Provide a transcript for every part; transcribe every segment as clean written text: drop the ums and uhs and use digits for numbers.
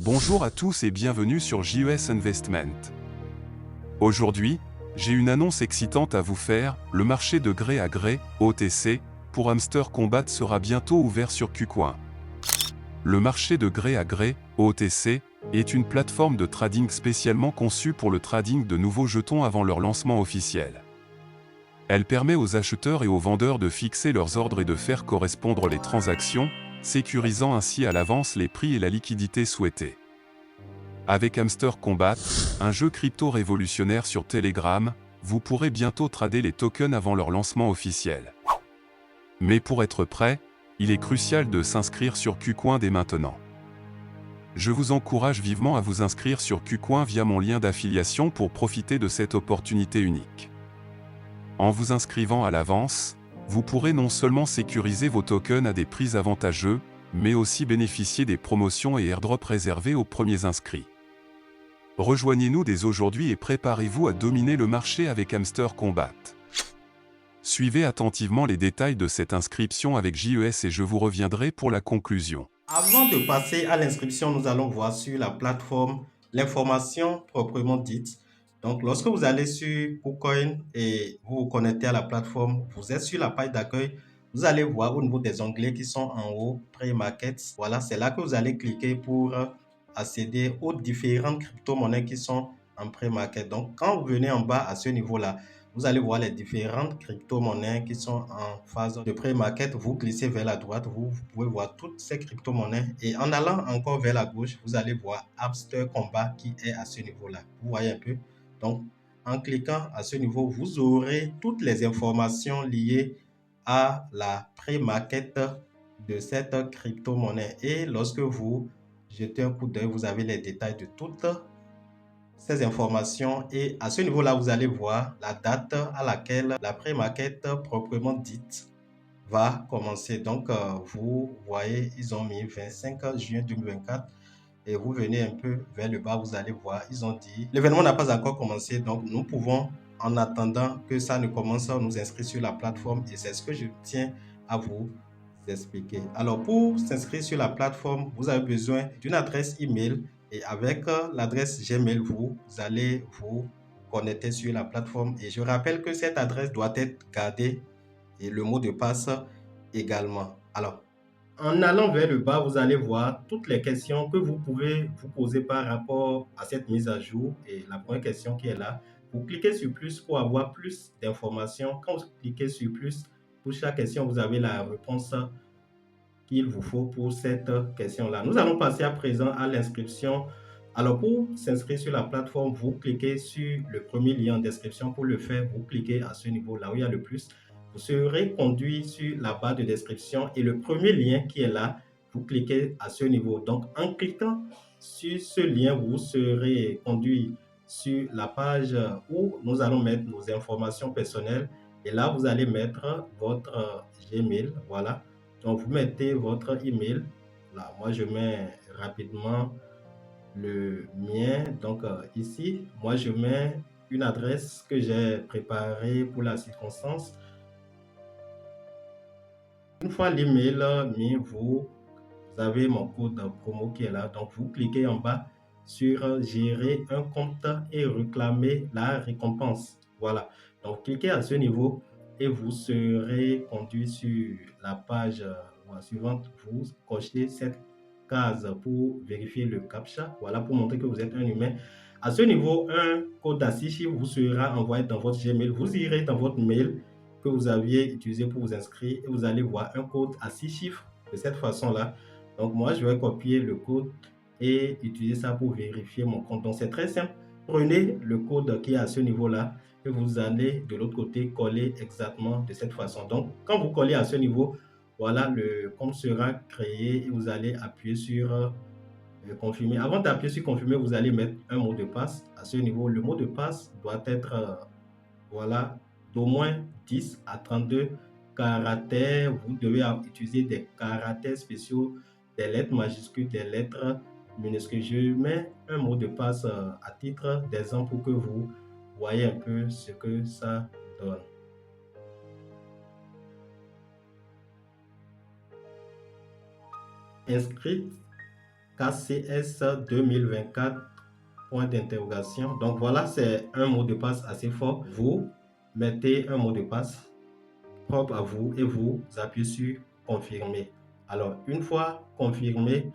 Bonjour à tous et bienvenue sur JES Investment. Aujourd'hui, j'ai une annonce excitante à vous faire, le marché de gré à gré, OTC, pour Hamster Combat sera bientôt ouvert sur KuCoin. Le marché de gré à gré, OTC, est une plateforme de trading spécialement conçue pour le trading de nouveaux jetons avant leur lancement officiel. Elle permet aux acheteurs et aux vendeurs de fixer leurs ordres et de faire correspondre les transactions, sécurisant ainsi à l'avance les prix et la liquidité souhaités. Avec Hamster Combat, un jeu crypto révolutionnaire sur Telegram, vous pourrez bientôt trader les tokens avant leur lancement officiel. Mais pour être prêt, il est crucial de s'inscrire sur KuCoin dès maintenant. Je vous encourage vivement à vous inscrire sur KuCoin via mon lien d'affiliation pour profiter de cette opportunité unique. En vous inscrivant à l'avance, vous pourrez non seulement sécuriser vos tokens à des prix avantageux, mais aussi bénéficier des promotions et airdrops réservés aux premiers inscrits. Rejoignez-nous dès aujourd'hui et préparez-vous à dominer le marché avec Hamster Combat. Suivez attentivement les détails de cette inscription avec JES et je vous reviendrai pour la conclusion. Avant de passer à l'inscription, nous allons voir sur la plateforme l'information proprement dite. Donc, lorsque vous allez sur KuCoin et vous vous connectez à la plateforme, vous êtes sur la page d'accueil, vous allez voir au niveau des onglets qui sont en haut, Pre-Market. Voilà, c'est là que vous allez cliquer pour accéder aux différentes crypto-monnaies qui sont en Pre-Market. Donc, quand vous venez en bas à ce niveau-là, vous allez voir les différentes crypto-monnaies qui sont en phase de pré-market. Vous glissez vers la droite, vous pouvez voir toutes ces crypto-monnaies. Et en allant encore vers la gauche, vous allez voir Hamster Combat qui est à ce niveau-là. Vous voyez un peu? Donc, en cliquant à ce niveau, vous aurez toutes les informations liées à la pré-market de cette crypto-monnaie. Et lorsque vous jetez un coup d'œil, vous avez les détails de toutes ces informations et à ce niveau-là, vous allez voir la date à laquelle la pré-market proprement dite va commencer. Donc, vous voyez, ils ont mis 25 juin 2024 et vous venez un peu vers le bas, vous allez voir, ils ont dit l'événement n'a pas encore commencé, donc nous pouvons, en attendant que ça ne commence, nous inscrire sur la plateforme et c'est ce que je tiens à vous expliquer. Alors, pour s'inscrire sur la plateforme, vous avez besoin d'une adresse email et avec l'adresse Gmail, vous allez vous connecter sur la plateforme et je rappelle que cette adresse doit être gardée et le mot de passe également. Alors, en allant vers le bas, vous allez voir toutes les questions que vous pouvez vous poser par rapport à cette mise à jour. Et la première question qui est là, vous cliquez sur plus pour avoir plus d'informations. Quand vous cliquez sur plus, pour chaque question, vous avez la réponse qu'il vous faut pour cette question-là. Nous allons passer à présent à l'inscription. Alors, pour s'inscrire sur la plateforme, vous cliquez sur le premier lien en description. Pour le faire, vous cliquez à ce niveau, là où il y a le plus. Vous serez conduit sur la barre de description et le premier lien qui est là, vous cliquez à ce niveau. Donc, en cliquant sur ce lien, vous serez conduit sur la page où nous allons mettre nos informations personnelles. Et là, vous allez mettre votre Gmail. Voilà. Donc, vous mettez votre email. Là, moi, je mets rapidement le mien. Donc, ici, moi, je mets une adresse que j'ai préparée pour la circonstance. Une fois l'email mis, vous avez mon code promo qui est là. Donc, vous cliquez en bas sur gérer un compte et réclamer la récompense. Voilà. Donc, cliquez à ce niveau et vous serez conduit sur la page suivante. Vous cochez cette case pour vérifier le CAPTCHA. Voilà, pour montrer que vous êtes un humain. À ce niveau, un code à 6 chiffres vous sera envoyé dans votre Gmail. Vous irez dans votre mail que vous aviez utilisé pour vous inscrire et vous allez voir un code à 6 chiffres de cette façon-là. Donc, moi, je vais copier le code et utiliser ça pour vérifier mon compte. Donc, c'est très simple. Prenez le code qui est à ce niveau-là et vous allez de l'autre côté coller exactement de cette façon. Donc, quand vous collez à ce niveau, voilà, le compte sera créé et vous allez appuyer sur confirmer. Avant d'appuyer sur confirmer, vous allez mettre un mot de passe. À ce niveau, le mot de passe doit être voilà, d'au moins 10 à 32 caractères. Vous devez utiliser des caractères spéciaux, des lettres majuscules, des lettres minuscules. Je mets un mot de passe à titre d'exemple pour que vous voyez un peu ce que ça donne. Inscrite. KCS 2024 point d'interrogation. Donc voilà, c'est un mot de passe assez fort. Vous mettez un mot de passe propre à vous et vous appuyez sur confirmer. Alors une fois confirmé,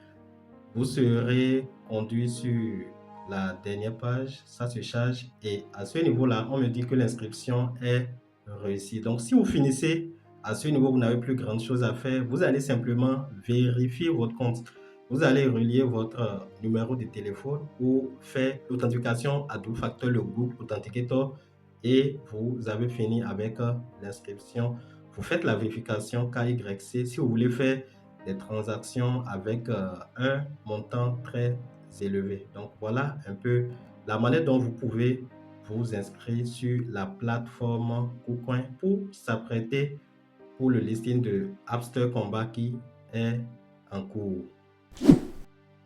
vous serez conduit sur la dernière page, ça se charge et à ce niveau-là, on me dit que l'inscription est réussie. Donc si vous finissez à ce niveau, vous n'avez plus grande chose à faire, vous allez simplement vérifier votre compte. Vous allez relier votre numéro de téléphone ou faire l'authentification à double facteur, le Google Authenticator, et vous avez fini avec l'inscription. Vous faites la vérification KYC si vous voulez faire des transactions avec un montant très élevé. Donc voilà un peu la manière dont vous pouvez vous inscrire sur la plateforme KuCoin pour s'apprêter pour le listing de Hamster Kombat qui est en cours.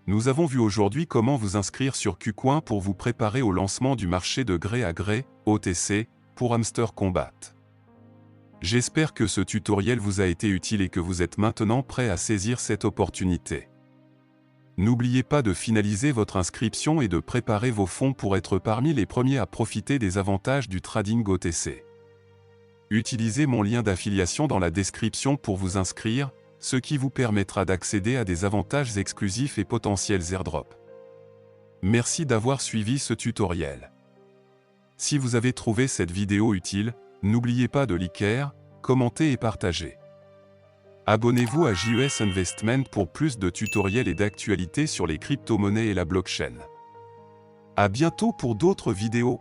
Nous avons vu aujourd'hui comment vous inscrire sur KuCoin pour vous préparer au lancement du marché de gré à gré, OTC, pour Hamster Kombat. J'espère que ce tutoriel vous a été utile et que vous êtes maintenant prêt à saisir cette opportunité. N'oubliez pas de finaliser votre inscription et de préparer vos fonds pour être parmi les premiers à profiter des avantages du trading OTC. Utilisez mon lien d'affiliation dans la description pour vous inscrire, ce qui vous permettra d'accéder à des avantages exclusifs et potentiels airdrops. Merci d'avoir suivi ce tutoriel. Si vous avez trouvé cette vidéo utile, n'oubliez pas de liker, commenter et partager. Abonnez-vous à JES Investment pour plus de tutoriels et d'actualités sur les crypto-monnaies et la blockchain. À bientôt pour d'autres vidéos.